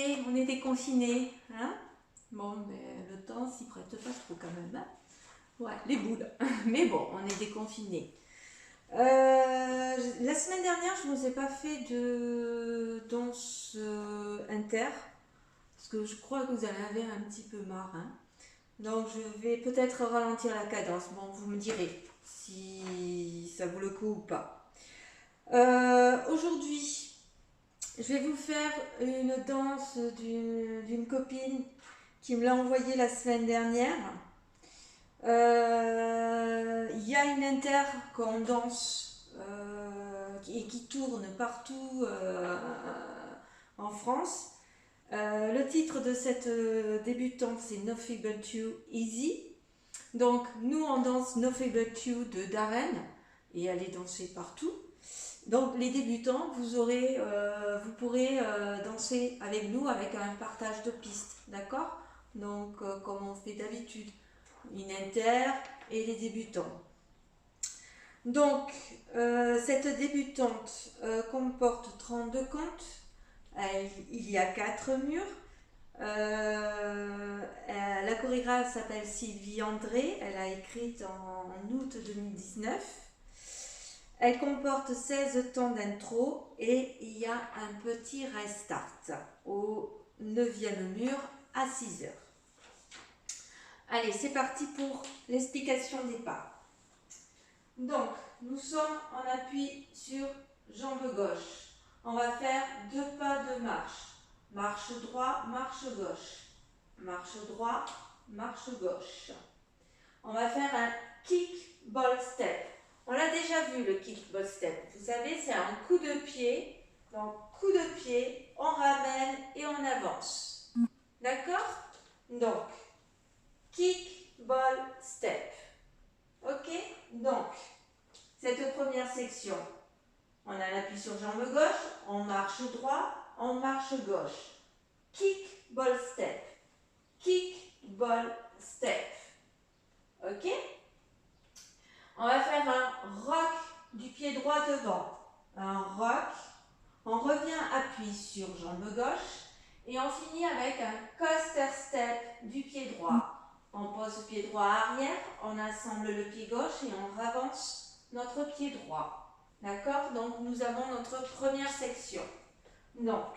y est, on est déconfinés. Hein, bon, mais le temps s'y prête pas trop quand même. Hein, ouais, les boules. Mais bon, on est déconfinés. La semaine dernière, je ne vous ai pas fait de danse inter. Parce que je crois que vous en avez un petit peu marre. Hein. Donc je vais peut-être ralentir la cadence. Bon, vous me direz si ça vaut le coup ou pas. Aujourd'hui, je vais vous faire une danse d'une copine qui me l'a envoyée la semaine dernière. Il y a une inter qu'on danse et qui tourne partout en France. Le titre de cette débutante, c'est Nothing But You Easy. Donc, nous, on danse Nothing But You de Darren et elle est dansée partout. Donc, les débutants, vous pourrez danser avec nous avec un partage de pistes, d'accord? Donc, comme on fait d'habitude, une inter et les débutants. Donc, cette débutante comporte 32 comptes. Il y a 4 murs. La chorégraphe s'appelle Sylvie André. Elle a écrit en août 2019. Elle comporte 16 temps d'intro et il y a un petit restart au 9e mur à 6 heures. Allez, c'est parti pour l'explication des pas. Donc, nous sommes en appui sur jambe gauche. On va faire 2 pas de marche. Marche droit, marche gauche. Marche droit, marche gauche. On va faire un kick ball step. On l'a déjà vu le kick ball step. Vous savez, c'est un coup de pied. Donc, coup de pied, on ramène et on avance. D'accord? Donc, kick ball step. Ok? Donc, cette première section, on a l'appui sur jambe gauche, on marche droit, on marche gauche. Kick, ball, step. Kick, ball, step. Ok? On va faire un rock du pied droit devant. Un rock. On revient appui sur jambe gauche. Et on finit avec un coaster step du pied droit. On pose le pied droit arrière, on assemble le pied gauche et on avance notre pied droit. D'accord? Donc nous avons notre première section. Donc,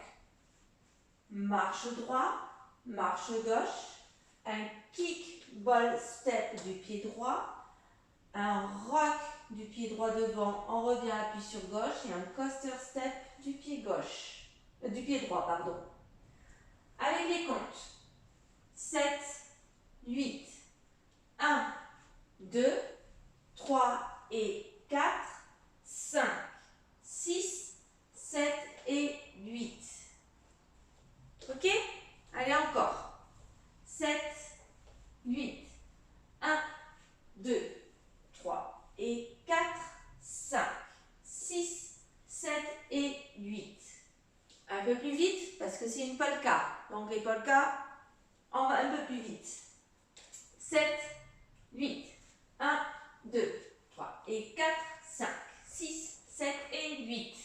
marche droit, marche gauche, un kick ball step du pied droit, un rock du pied droit devant, on revient appui sur gauche et un coaster step du pied gauche, du pied droit, pardon. Avec les comptes, 7, 8, 1, 2, 3 et 4, 5, 6, 7 et 8. Ok? Allez encore. 7, 8, 1, 2, 3 et 4, 5, 6, 7 et 8. Un peu plus vite parce que c'est une polka. Donc les polkas, on va un peu plus vite. 7, 8, 1, 2, 3 et 4, 5, 6, 7 et 8.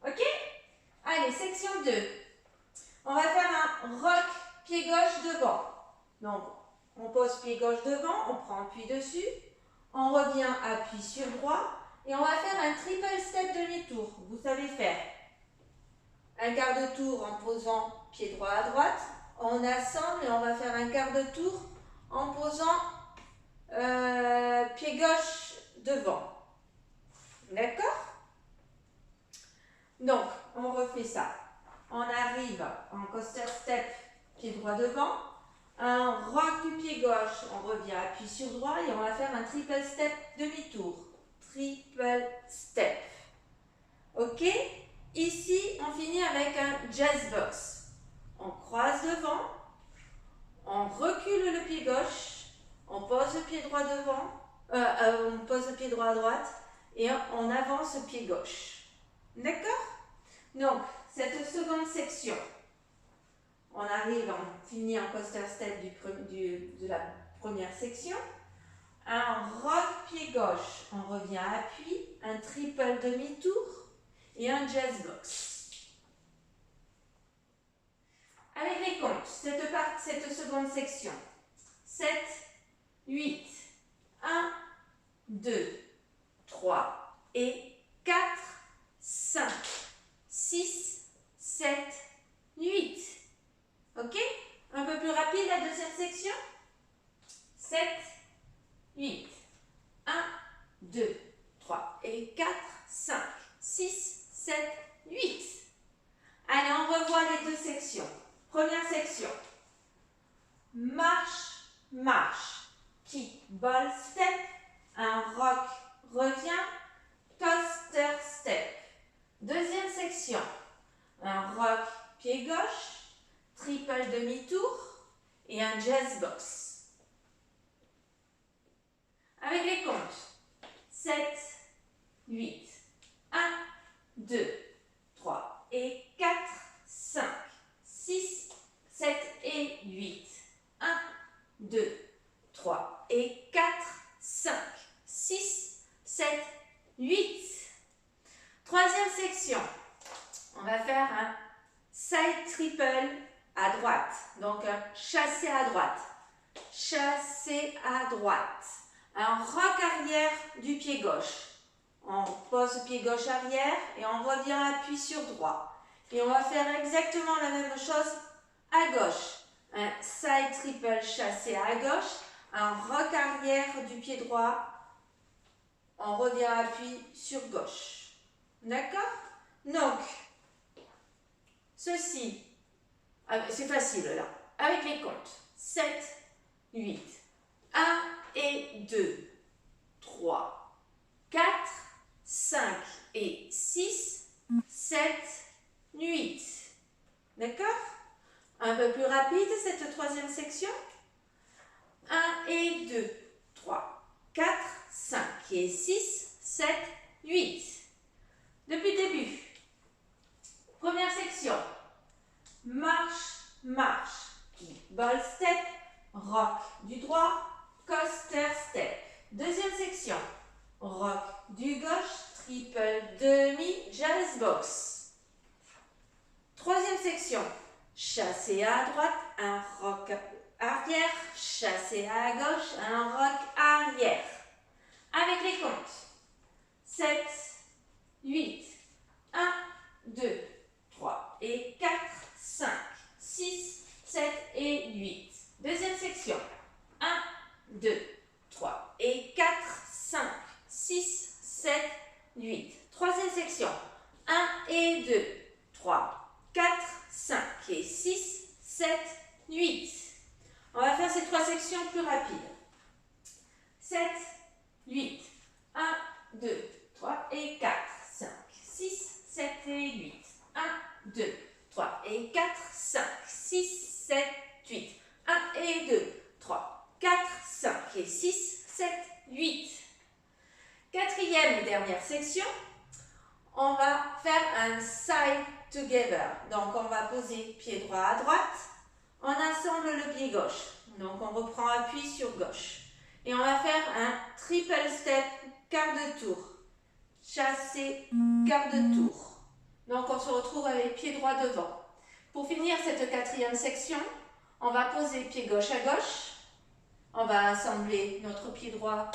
Ok? Allez, section 2. On va faire un rock pied gauche devant. Donc, on pose pied gauche devant, on prend appui dessus, on revient appui sur droit et on va faire un triple step demi-tour. Vous savez faire un quart de tour en posant pied droit à droite, on assemble et on va faire un quart de tour en posant pied gauche devant. D'accord? Donc, on refait ça. On arrive en coaster step, pied droit devant. Un rock du pied gauche, on revient appui sur droit et on va faire un triple step demi-tour. Triple step. Ok? Ici, on finit avec un jazz box. On croise devant, on recule le pied gauche, on pose le pied droit devant, on pose le pied droit à droite et on avance le pied gauche. D'accord? Donc, cette seconde section, on arrive, on finit en coaster step de la première section. Un rock pied gauche, on revient à appui, un triple demi-tour et un jazz box. Avec les comptes, cette seconde section. 7, 8, 1, 2, 3 et 4, 5, 6, 7, 8. Ok? Un peu plus rapide la deuxième section. 7, 8, 1, 2, 3 et 4, 5, 6, 7, 8. Allez, on revoit les deux sections. Première section. Marche, marche. Kick, ball, step. Un rock revient. Coaster, step. Deuxième section. Un rock, pied gauche. Triple demi-tour. Et un jazz box. Avec les comptes. 7, 8, 1, 2, 3 et 4, 5, 6, 7 et 8. 1, 2, 3 et 4, 5, 6, 7, 8. Troisième section. On va faire un side triple à droite. Donc un chassé à droite. Chassé à droite. Un rock arrière du pied gauche. On pose le pied gauche arrière et on revient appui sur droit. Et on va faire exactement la même chose à gauche. Un side triple chassé à gauche, un rock arrière du pied droit. On revient appui sur gauche. D'accord? Donc, ceci, c'est facile là, avec les comptes. 7, 8, 1 et 2, 3, 4, 5 et 6, 7, 8. D'accord? Un peu plus rapide cette troisième section. 1 et 2, 3, 4, 5 et 6, 7, 8. Depuis le début. Première section. Marche, marche. Ball step, rock du droit, coaster step. Deuxième section. Rock du gauche, triple demi, jazz box. Troisième section. Chassé à droite, un rock arrière, chassé à gauche, un rock arrière. Avec les comptes. 7, 8, 1, 2, 3 et 4, 5, 6, 7 et 8. Deuxième section. 1, 2, 3 et 4, 5, 6, 7, 8. Troisième section. 1 et 2, 3, 4, 5 et 6, 7, 8. On va faire ces trois sections plus rapides. 7, 8, 1, 2, 3 et 4, 5, 6, 7 et 8. 1, 2, 3 et 4, 5, 6, 7, 8. 1 et 2, 3, 4, 5 et 6, 7, 8. Quatrième et dernière section, on va faire un side together. Donc on va poser pied droit à droite, on assemble le pied gauche. Donc on reprend appui sur gauche. Et on va faire un triple step, quart de tour. Chassé, quart de tour. Donc on se retrouve avec pied droit devant. Pour finir cette quatrième section, on va poser pied gauche à gauche. On va assembler notre pied droit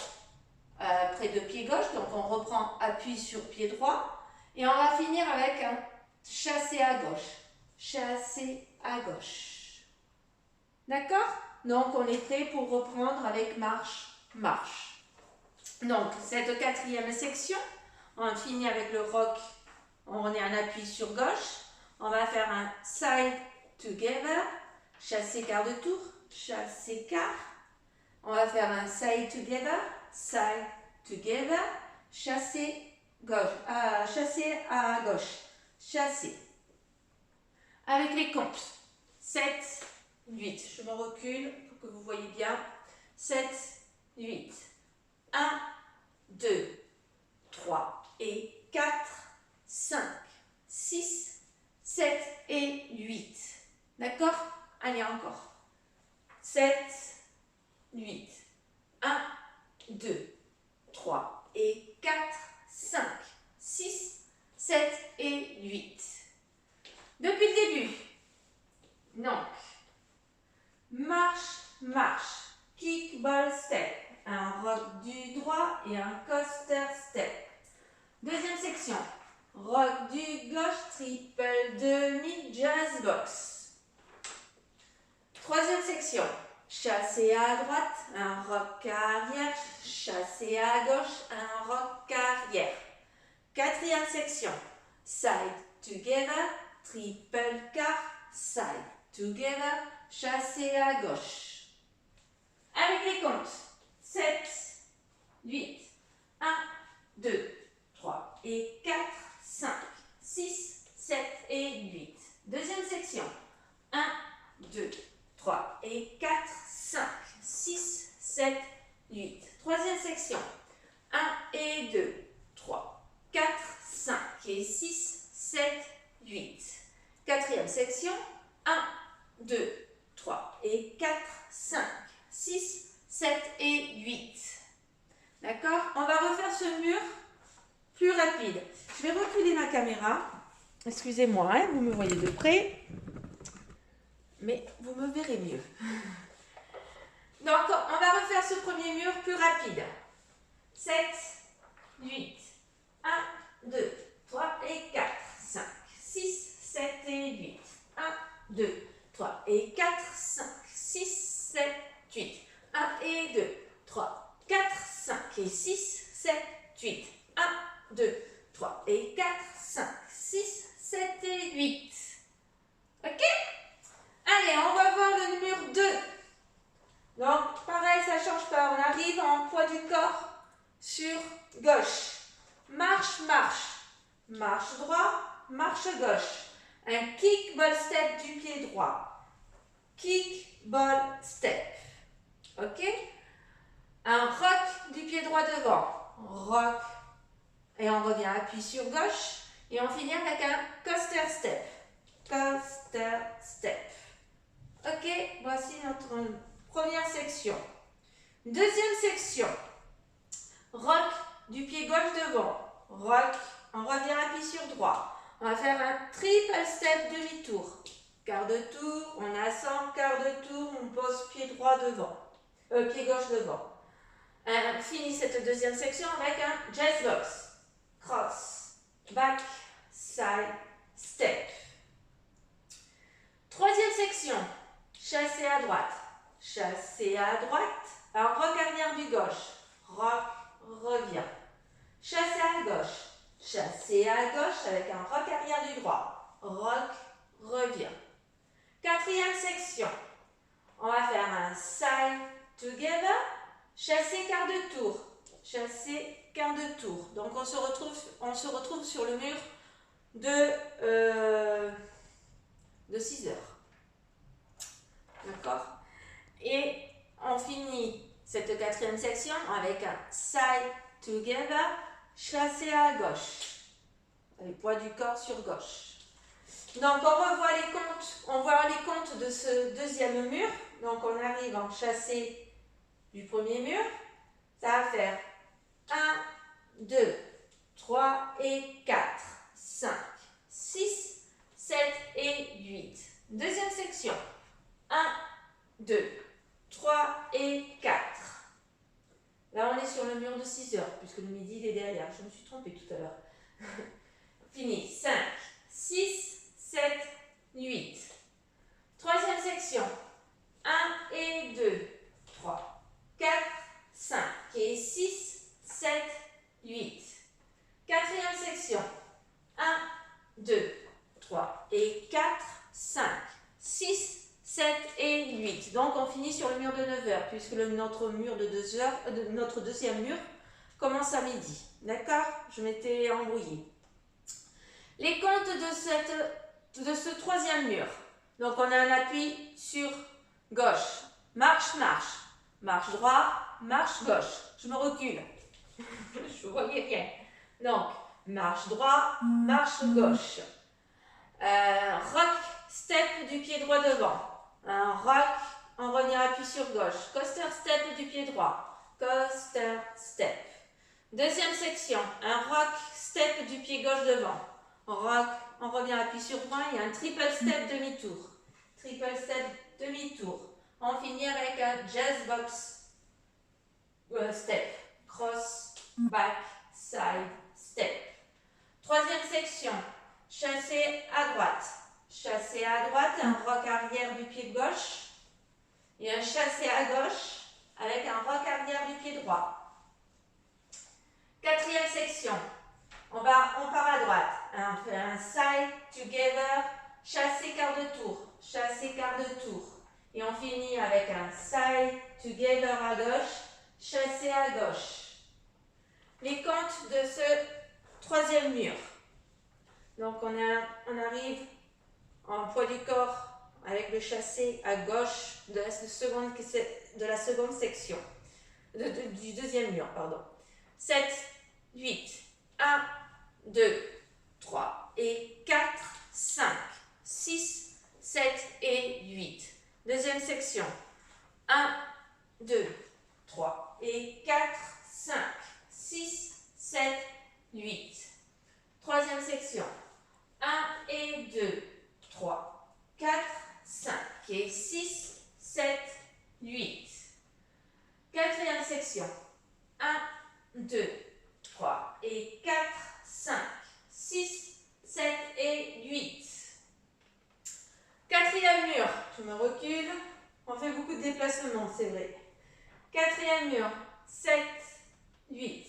près de pied gauche. Donc on reprend appui sur pied droit. Et on va finir avec un chassé à gauche. Chassé à gauche. D'accord? Donc on est prêt pour reprendre avec marche, marche. Donc cette quatrième section, on finit avec le rock. On est en appui sur gauche. On va faire un side together. Chassé quart de tour. Chassé quart. On va faire un side together. Side together. Chassé gauche. Chassé à gauche. Chassé. Avec les comptes. 7, 8. Je me recule pour que vous voyez bien. 7, 8. 1, 2, 3 et 4, 5, 6, 7 et 8. D'accord? Allez, encore. 7, 8. 1, 2, 3 et 4, 5, 6, 7 et 8. Depuis le début. Non. Deuxième section. Rock du gauche, triple demi, jazz box. Troisième section. Chassé à droite, un rock arrière. Chassé à gauche, un rock arrière. Quatrième section. Side together, triple quart, side together, chassé à gauche. Avec les comptes. 7, 8, 1, 2, 3 et 4, 5, 6, 7 et 8. Deuxième section. 1, 2, 3 et 4, 5, 6, 7, 8. Troisième section. 1 et 2, 3, 4, 5 et 6, 7, 8. Quatrième section. 1, 2, 3 et 4, 5, 6, 7 et 8. D'accord? On va refaire ce mur plus rapide. Je vais reculer ma caméra. Excusez-moi, hein, vous me voyez de près. Mais vous me verrez mieux. Donc, on va refaire ce premier mur plus rapide. 7, 8, 1, 2, 3 et 4, 5, 6, 7 et 8. 1, 2, 3 et 4, 5, 6, 7, 8. 1 et 2, 3, 4, 5 et 6, 7, 8. 1, 2, 3 et 4, 5, 6, 7 et 8. Ok? Allez, on va voir le numéro 2. Donc, pareil, ça ne change pas. On arrive en poids du corps sur gauche. Marche, marche. Marche droit, marche gauche. Un kick, ball, step du pied droit. Kick, ball, step. Ok? Un rock du pied droit devant. Rock. Et on revient, appuie sur gauche. Et on finit avec un coaster step. Coaster step. Ok, voici notre première section. Deuxième section. Rock du pied gauche devant. Rock, on revient, appuie sur droit. On va faire un triple step demi-tour. Quart de tour, on ascend, quart de tour, on pose pied droit devant. Pied gauche devant. On finit cette deuxième section avec un jazz box. Cross, back, side, step. Troisième section. Chassé à droite. Chassé à droite. Un rock arrière du gauche. Rock, revient. Chassé à gauche. Chassé à gauche avec un rock arrière du droit. Rock, revient. Quatrième section. On va faire un side together. Chassé quart de tour. Chassé quart de tour. Donc on se retrouve sur le mur de 6 heures. D'accord? Et on finit cette quatrième section avec un side together, chassé à gauche. Le poids du corps sur gauche. Donc on revoit les comptes, on voit les comptes de ce deuxième mur. Donc on arrive en chassé du premier mur. Ça va faire 1, 2, 3 et 4, 5, 6, 7 et 8. Deuxième section. 1, 2, 3 et 4. Là, on est sur le mur de 6 heures, puisque le midi, il est derrière. Je me suis trompée tout à l'heure. Fini. 5, 6, 7, 8. Troisième section. 1 et 2, 3, 4, 5 et 6, 7, 8. Quatrième section. 1, 2, 3 et 4, 5, 6, 7 et 8. Donc on finit sur le mur de 9 heures, puisque notre mur de 2 heures, notre deuxième mur commence à midi. D'accord? Je m'étais embrouillée. Les comptes de ce troisième mur. Donc on a un appui sur gauche. Marche, marche. Marche droit, marche gauche. Je me recule. Je ne voyais rien. Donc, marche droit, marche gauche. Rock, step du pied droit devant. Un rock, on revient appuie sur gauche. Coaster step du pied droit. Coaster step. Deuxième section. Un rock, step du pied gauche devant. Rock, on revient appuie sur droit. Il y a un triple step demi-tour. Triple step demi-tour. On finit avec un jazz box step. Cross, back, side, step. Troisième section, chassé à droite. Chassé à droite, un rock arrière du pied gauche. Et un chassé à gauche avec un rock arrière du pied droit. Quatrième section, on part à droite. On fait un side, together, chassé quart de tour. Chassé quart de tour. Et on finit avec un side, together à gauche, chassé à gauche. Les comptes de ce troisième mur. Donc on arrive en poids du corps avec le chassé à gauche de la seconde section, du deuxième mur, pardon. 7, 8, 1, 2, 3 et 4, 5, 6, 7 et 8. Deuxième section, 1, 2, 3 et 4, 5, 6, 7, 8. Troisième section, 1 et 2, 3, 4, 5 et 6, 7, 8. Quatrième section, 1, 2, 3 et 4, 5, 6, 7 et 8. Quatrième mur, je me recule, on fait beaucoup de déplacements, c'est vrai. Quatrième mur, 7, 8,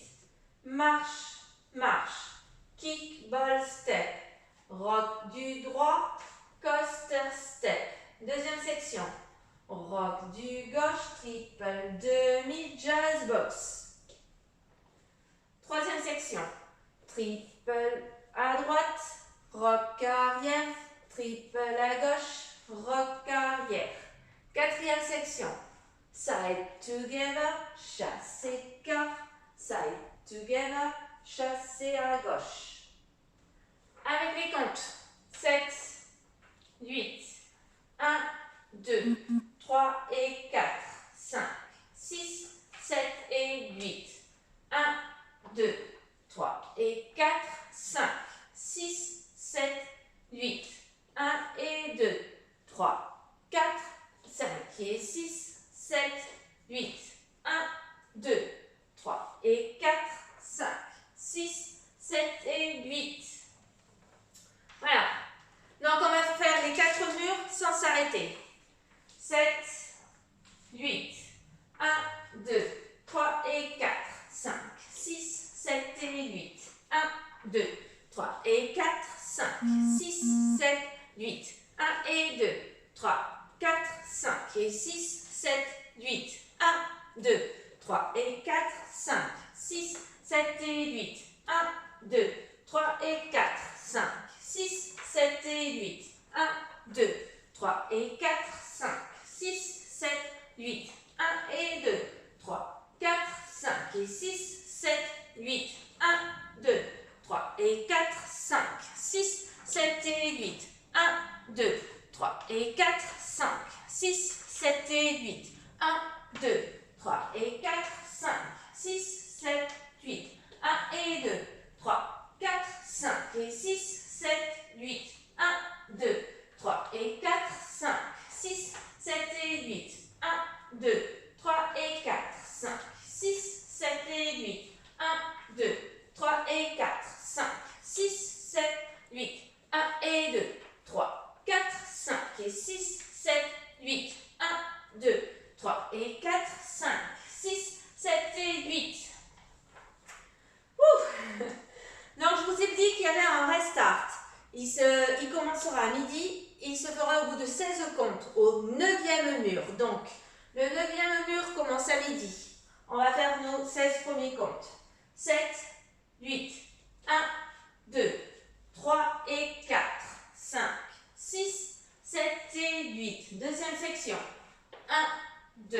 marche, marche, kick, ball, step, rock du droit, coaster, step. Deuxième section, rock du gauche, triple, demi, jazz, box. Troisième section, triple à droite, rock arrière, triple à gauche, rock arrière. Quatrième section, side together, chassé quart, side together, chassé à gauche. Avec les comptes, 7, 8, 1, 2, 3 et 4, 5, 6, 7 et 8. 1, 2, 3 et 4, 5, 6, 7, 8. 1 et 2, 3, 4, 5 et 6, 7, 8. 1, 2, 3 et 4, 5, 6, 7 et 8. Voilà. Donc on va faire les 4 murs sans s'arrêter. 7, 8, 1, 2, 3 et 4, 5, 6, 7 et 8. 1, 2, 3 et 4, 5, 6, 7, 8. 1 et 2, 3, 4, 5 et 6, 7, 8. 1, 2, 3 et 4, 5, 6, 7 et 8. 1, 2, 3 et 4, 5, 6, 7 et 8. 1, 2, 3 et 4, 5, 6, 7, 8. 1 et 2, 3, 4, 5 et 6, 7, 8. 1, 2, 3 et 4, 5, 6, 7 et 8. 1, 2, 3 et 4, 5, 6, 7 et 8. 1, 2, 3 et 4, 5, 6, 7, 8. 1 et 2, 3, 4, 5 et 6, 7, 8. 1, 2, 3 et 4, 5, 6, 7 et 8. 1, 2, 3 et 4, 5, 6, 7 et 8. 1, 2, 3 et 4, 5, 6, 7, 8. 1 et 2, 3, 4, 5 et 6, 7, 8. 1, 2, 3 et 4, 5, 6, 7 et 8. Ouh. Donc je vous ai dit qu'il y avait un restart. Il commencera à midi, il se fera au bout de 16 comptes, au 9e mur. Donc le 9e mur commence à midi. On va faire nos 16 premiers comptes. 7, 8, 1, 2, 3 et 4, 5, 6, 7 et 8. Deuxième section. 1, 2,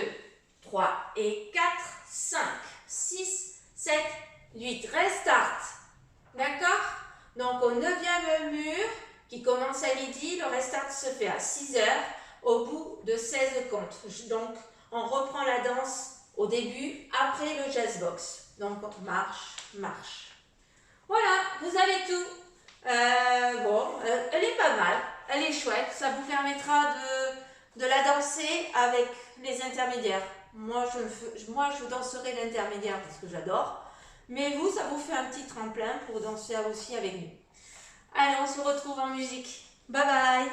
3 et 4, 5, 6, 7, 8. Restart. D'accord? Donc au 9e mur, qui commence à midi, le restart se fait à 6 heures au bout de 16 comptes. Donc on reprend la danse au début, après le jazz box. Donc marche, marche. Voilà, vous avez tout. Elle est pas mal, elle est chouette. Ça vous permettra de la danser avec les intermédiaires. Moi, je danserai l'intermédiaire parce que j'adore. Mais vous, ça vous fait un petit tremplin pour danser aussi avec nous. Allez, on se retrouve en musique. Bye bye.